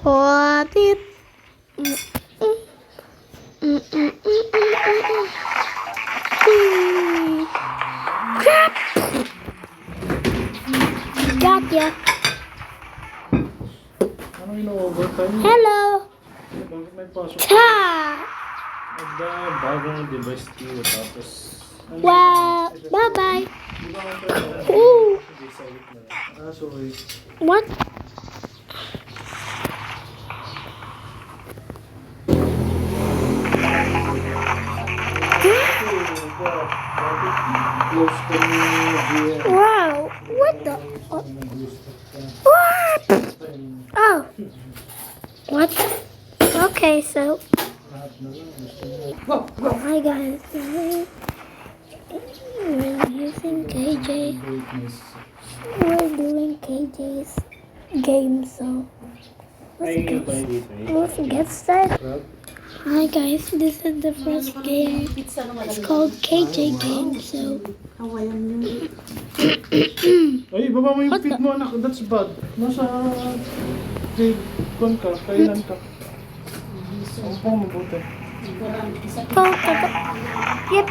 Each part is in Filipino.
What it? Crap! Got ya. Anong ino-overtime mo? Hello. Bakit may pasok? Ta. Bagong device ko tapos... Wow. Bye bye. Di ba ang pwede? Ooh. Hindi sa gitna. Sorry. What? Close ko ni GM. Wow. What the? What? Oh. What? Okay, so. Hi guys. We're using KJ. We're doing KJ's game, so let's get started. Hi guys, this is the first game. It's called KJ game, so. Ay, baba mo yung feet mo, anak. That's bad. Nasa... Kon ka, kailan ka. Ang pang mabuti. Yep.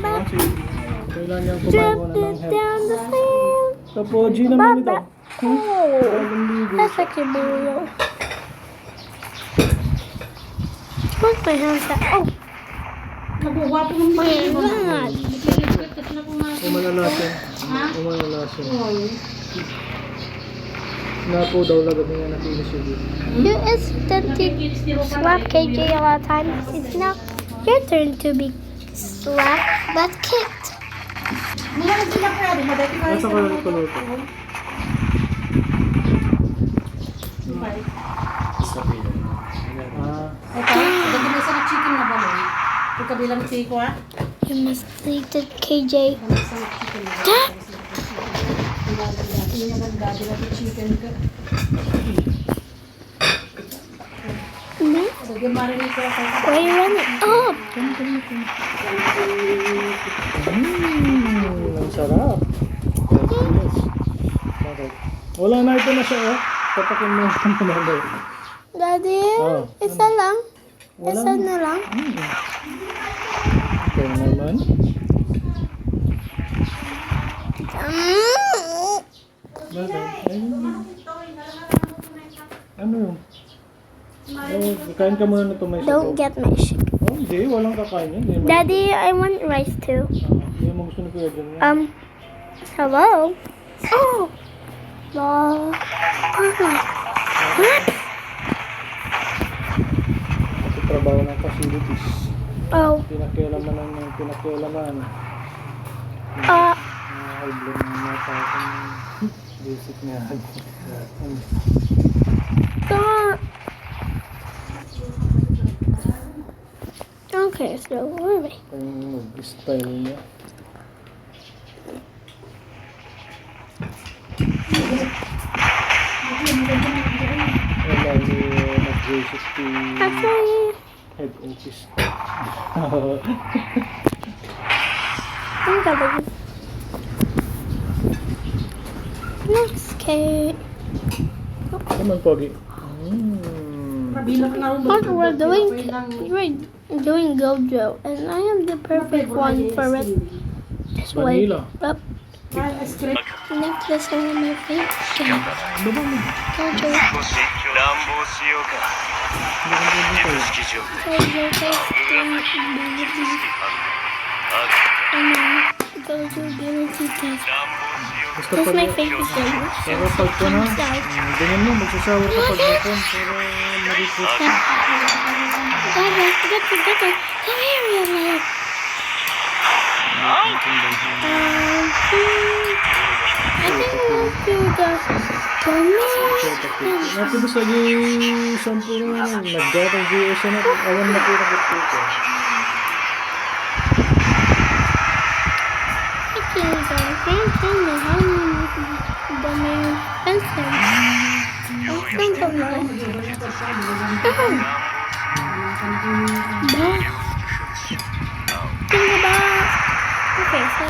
Kailan niyang kumawa na ng Down help. the field. Tapo, G naman ito. Oh, Bagong ligo. that's actually really low. Where's my hands at? Oh, Nabuwa po ng my mga God. Umalalasin. Umalalasin. Napo daw lagab niya na kinis yun. You instantly slap KJ a lot of times. It's now your turn to be slapped but kicked. mga sila pwede, madati pa rin Nasa sa ka mga lang puluto. Ito, dati may isang chicken na baloy. Ito kabilang siko ha. You must lead the KJ. May isang chicken na baloy. Dati niya ganda, dati chicken ka. Sige, marinig ko ako. Why are you running up? Ang sarap. Yes. Bakit? Wala na ito na siya, oh. Tapakin mo ang pamalo. Daddy, Oh. isa lang. Wala Isa na lang. Ito naman. Bakit? Ano yun? Oh, kain ka muna na ito, may Don't sabaw. get my shit. Oh, hindi. Walang kakain yan. Hindi mo- Daddy, I want rice too. Hindi mo gusto na kuya dyan yan. Hello? Oh! Lol. What? Kasi trabaho ng facilities. Oh. Pinakialaman ng pinakialaman. High blood na nata akong basic na. God. Okay, so where are we? Ang mag-style niya. Wala ni nag-basic to Actually, head office. I'm going. Next cake. Naman pogi. Mabilang na rin. What we're doing Gojo, and I am the perfect one for it. Just wait Vanilla. up. Next, this one of my favorite game. Baba mo. Gojo. 乱暴しようか自分式状態 Gojo tastes and Gojo ability test. 乱暴しよう Basta That's pag my favorite game. pero pag ko na, ganyan mo, magsashower ka pag hapon, pero ma-refresh ka. Gojo, come here, real life. I think we'll do the Natin ba sa sampo na nag-gatang GS na awan na po nakapito. Okay, so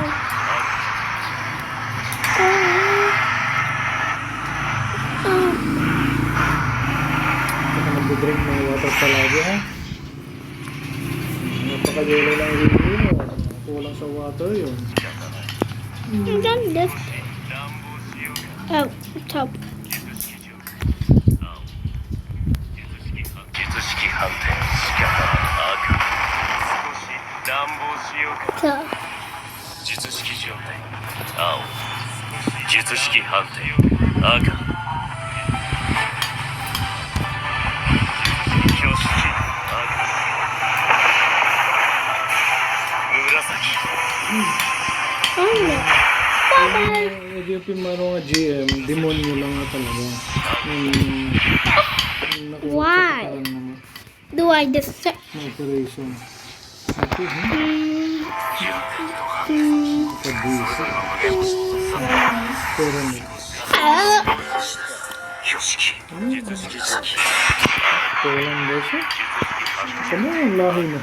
kulang sa water yun. And then this. Oh, top. 術式反転仕方赤少し乱暴しようか So, 術式状態青術式反転赤挙式赤紫 oh no. Bye-bye. Yung pinmano nga GM, demonyo lang nga talaga. Why? Do I deserve? Operation. Okay, Kabisa. Pero na. 挙式術式状態 Kulang ba siya? Ano yung lahi mo?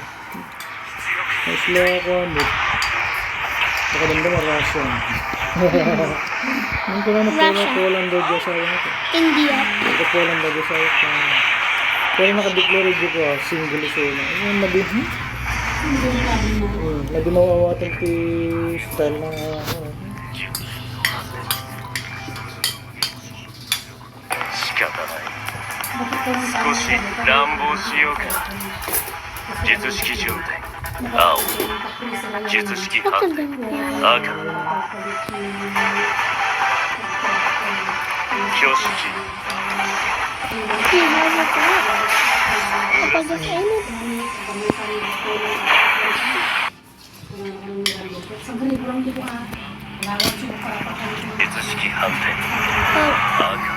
Mas lahi ako ano. Baka damdam ang Russian. Nung kaya na pala Poland daw dyan sa akin ito. India. Ito Poland daw dyan sa akin. Pero nakadeclare dyan ko single issue na. Yung nadi, nadi mawawatan ti style na ano. 仕方ない少し乱暴しようか術式状態青術式 Look 反 at 転 them. 赤挙式 He has it right. If I just aim it. Sa grade lang dito ah. Lawat siya para pakain. 術式反転 Oh, 赤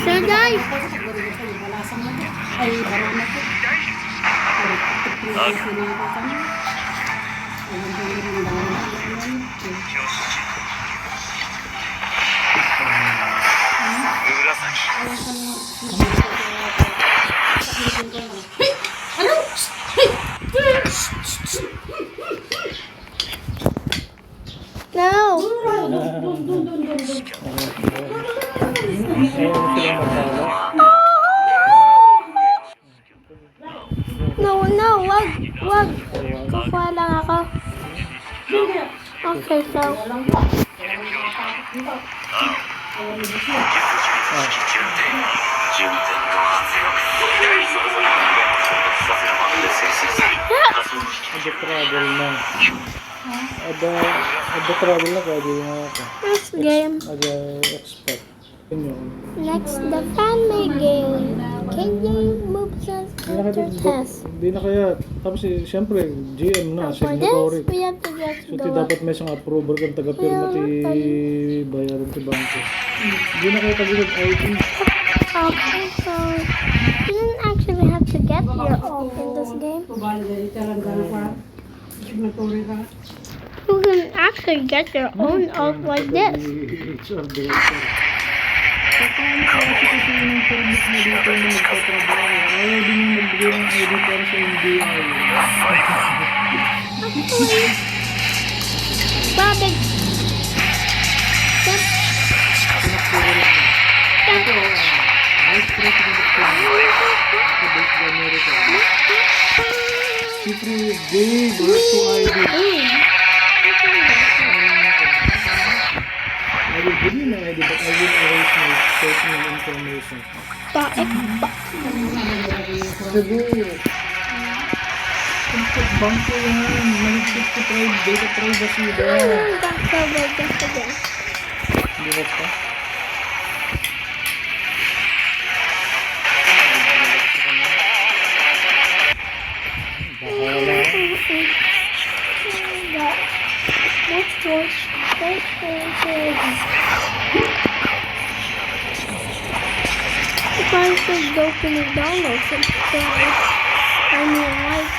so guys, Wala sa mga. Ay, banana ko. Ay, no. Ayaw sila magtala. No, no, wag. Kukuha lang ako. Okay, so. 順天堂発力Ada travel na. Ada travel na pwede nga ako. Next game. Ada expert. Yun. Next, the family game. Can you move the test? Hindi na kaya. Tapos siyempre, GM na, For signatory. this, we have to just So, go up. dapat may isang approver kang taga-pirma ti bayaran ti bangko. Hindi na kaya tagilid ID. Okay, so you don't actually have to get your own in this game. You can actually get your own off like this. HR director. Kasi yung permit na dito na magtatrabaho. Ayaw din yung magbigay ng ID para sa NBI. Actually, Bobby, that's Vice President of the Base of America. Secret gave birth to ID. I will give you my ID, but I will erase my personal information. Siguro. Kung bangko yan, mahigpit ko data privacy ba? Hindi ba pa? Bahala. If I should go to McDonald's and try, I mean, like,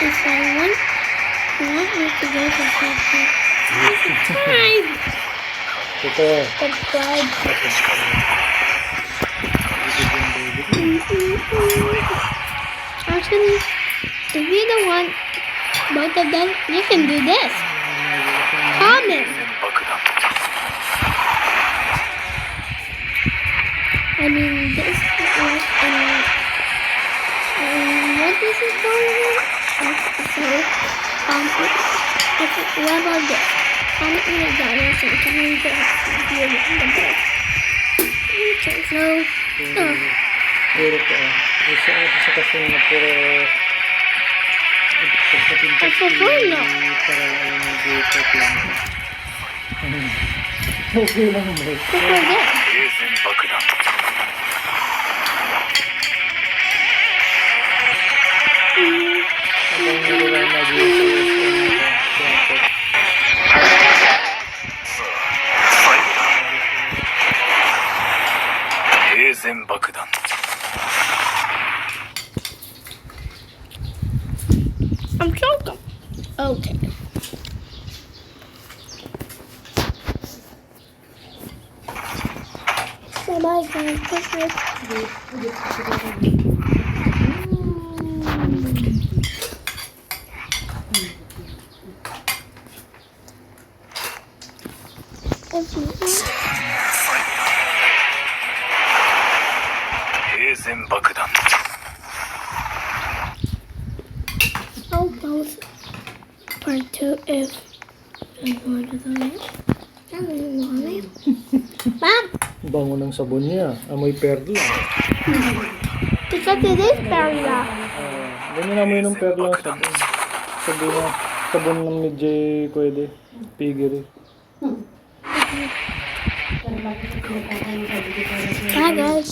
if I want me to go to something, subscribe, Ito. subscribe. Actually, if you don't want both of them, you can do this. Comment. I mean, this is like this is going on. So, what about this? Comment me down there so you can read the book. Okay, so, Puro po ah. Isa sa kasi na puro pagpapintas Papapulo. para mag-report lang. Okay lang mo. look at this. 冷戦爆弾 Habang nila mag-report. 冷戦爆弾 I'm joking. Okay. So bye guys. Bye. If you want, 冷戦爆弾 I'll post part 2 if you want to do it. I don't want it. Mom, Bango ng sabon niya. Amoy perla. because it is very loud. Ganyan amoy ng perla ang sabon. Sabon na. Sabon ng ni Jay pwede. Piggery. Pero bakit ito nagkakaroon ng Bye guys.